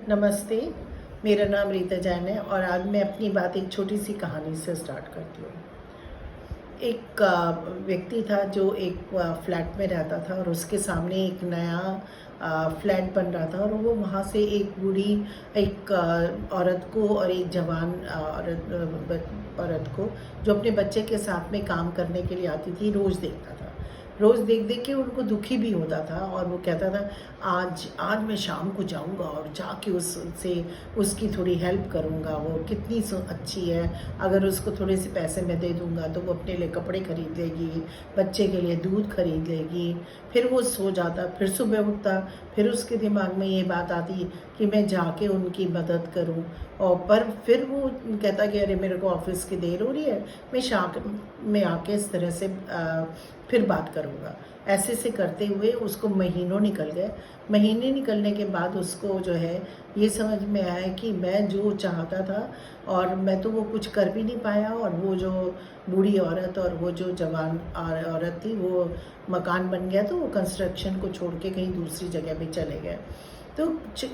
नमस्ते, मेरा नाम रीता जैन है और आज मैं अपनी बात एक छोटी-सी कहानी से स्टार्ट करती हूँ। एक व्यक्ति था जो एक फ्लैट में रहता था और उसके सामने एक नया फ्लैट बन रहा था और वो वहाँ से एक बूढ़ी एक औरत को और एक जवान औरत को जो अपने बच्चे के साथ में काम करने के लिए आती थी, रोज़ देखता था। रोज़ देख-देख के उनको दुखी भी होता था और वो कहता था आज आज मैं शाम को जाऊँगा और जाके उससे उसकी थोड़ी हेल्प करूँगा, वो कितनी अच्छी है, अगर उसको थोड़े से पैसे मैं दे दूँगा तो वो अपने लिए कपड़े खरीद लेगी, बच्चे के लिए दूध खरीद लेगी। फिर वो सो जाता, फिर सुबह उठता, फिर उसके दिमाग में ये बात आती कि मैं जाके उनकी मदद करूँ और पर फिर वो कहता कि अरे मेरे को ऑफ़िस की देर हो रही है, मैं शाम में आके इस तरह से फिर बात करूँगा। ऐसे से करते हुए उसको महीनों निकल गए। महीने निकलने के बाद उसको जो है ये समझ में आया कि मैं जो चाहता था और मैं तो वो कुछ कर भी नहीं पाया और वो जो बूढ़ी औरत और वो जो जवान औरत थी वो मकान बन गया तो वो कंस्ट्रक्शन को छोड़ के कहीं दूसरी जगह पे चले गए। तो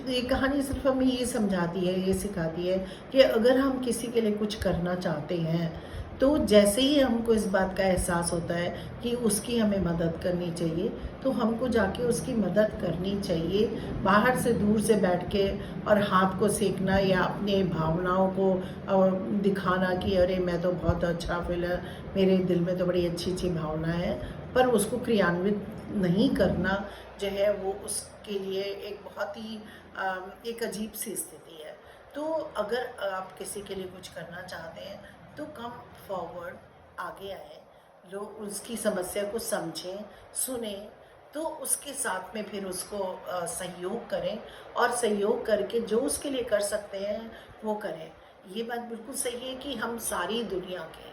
ये कहानी सिर्फ़ हमें ये समझाती है, ये सिखाती है कि अगर हम किसी के लिए कुछ करना चाहते हैं, तो जैसे ही हमको इस बात का एहसास होता है कि उसकी हमें मदद करनी चाहिए, तो हमको जाके उसकी मदद करनी चाहिए। बाहर से दूर से बैठ के और हाथ को सेकना या अपने भावनाओं को दिखाना कि अरे मैं तो बहुत अच्छा मेरे दिल में तो बड़ी अच्छी-अच्छी भावना है, पर उसको क्रियान्वित नहीं करना जो है वो उसके लिए एक बहुत ही एक अजीब-सी स्थिति है। तो अगर आप किसी के लिए कुछ करना चाहते हैं तो कम फॉरवर्ड आगे आएँ, लोग उसकी समस्या को समझें, सुनें, तो उसके साथ में फिर उसको सहयोग करें और सहयोग करके जो उसके लिए कर सकते हैं, वो करें। ये बात बिल्कुल सही है कि हम सारी दुनिया के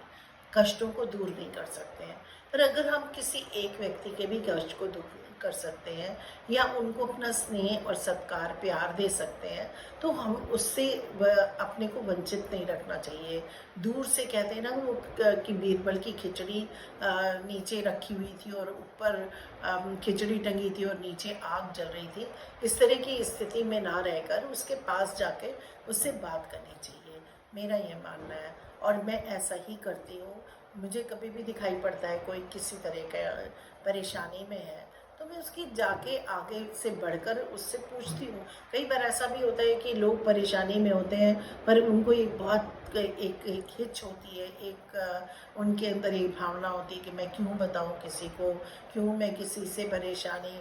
कष्टों को दूर नहीं कर सकते हैं, पर अगर हम किसी एक व्यक्ति के भी कष्ट को दूर कर सकते हैं या उनको अपना स्नेह और सत्कार, प्यार दे सकते हैं, तो हम उससे अपने को वंचित नहीं रखना चाहिए। दूर से कहते हैं ना वो कि बीरबल की खिचड़ी नीचे रखी हुई थी और ऊपर खिचड़ी टंगी थी और नीचे आग जल रही थी। इस तरह की स्थिति में ना रहकर उसके पास जाके उससे बात करनी चाहिए, मेरा ये मानना है और मैं ऐसा ही करती हूँ। मुझे कभी भी दिखाई पड़ता है कोई किसी तरह का परेशानी में है, तो मैं उसकी जाके आगे से बढ़कर उससे पूछती हूँ। कई बार ऐसा भी होता है कि लोग परेशानी में होते हैं, पर उनको एक बहुत एक हिच होती है, उनके अंदर एक भावना होती है कि मैं क्यों बताऊँ किसी को, क्यों मैं किसी से परेशानी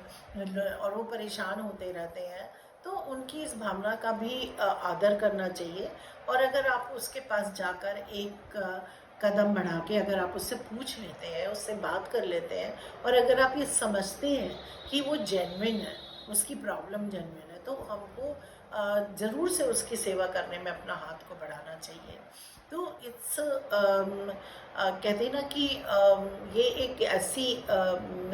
और वो परेशान होते रहते हैं। तो उनकी इस भावना का भी आदर करना चाहिए और अगर आप उसके पास जाकर एक कदम बढ़ा के अगर आप उससे पूछ लेते हैं, उससे बात कर लेते हैं और अगर आप ये समझते हैं कि वो जेन्युइन है, उसकी प्रॉब्लम जेन्युइन है, तो हमको ज़रूर से उसकी सेवा करने में अपना हाथ को बढ़ाना चाहिए। तो कहते हैं ना कि ये एक ऐसी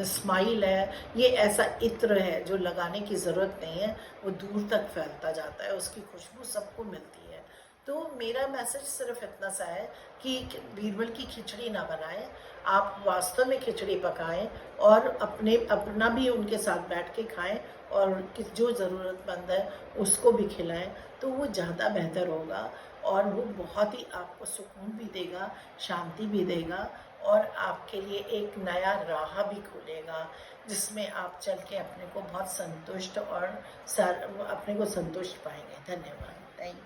स्माइल है, ये ऐसा इत्र है जो लगाने की ज़रूरत नहीं है, वो दूर तक फैलता जाता है, उसकी खुशबू सबको मिलती है। तो मेरा मैसेज सिर्फ़ इतना सा है कि बीरबल की खिचड़ी ना बनाएँ, आप वास्तव में खिचड़ी पकाएँ और अपना भी उनके साथ बैठ के खाएँ और कि जो ज़रूरतमंद है उसको भी खिलाएँ, तो वो ज़्यादा बेहतर होगा और वो बहुत ही आपको सुकून भी देगा, शांति भी देगा और आपके लिए एक नया राह भी खुलेगा, जिसमें आप चल के अपने को बहुत संतुष्ट और अपने को संतुष्ट पाएँगे। धन्यवाद। Thank you.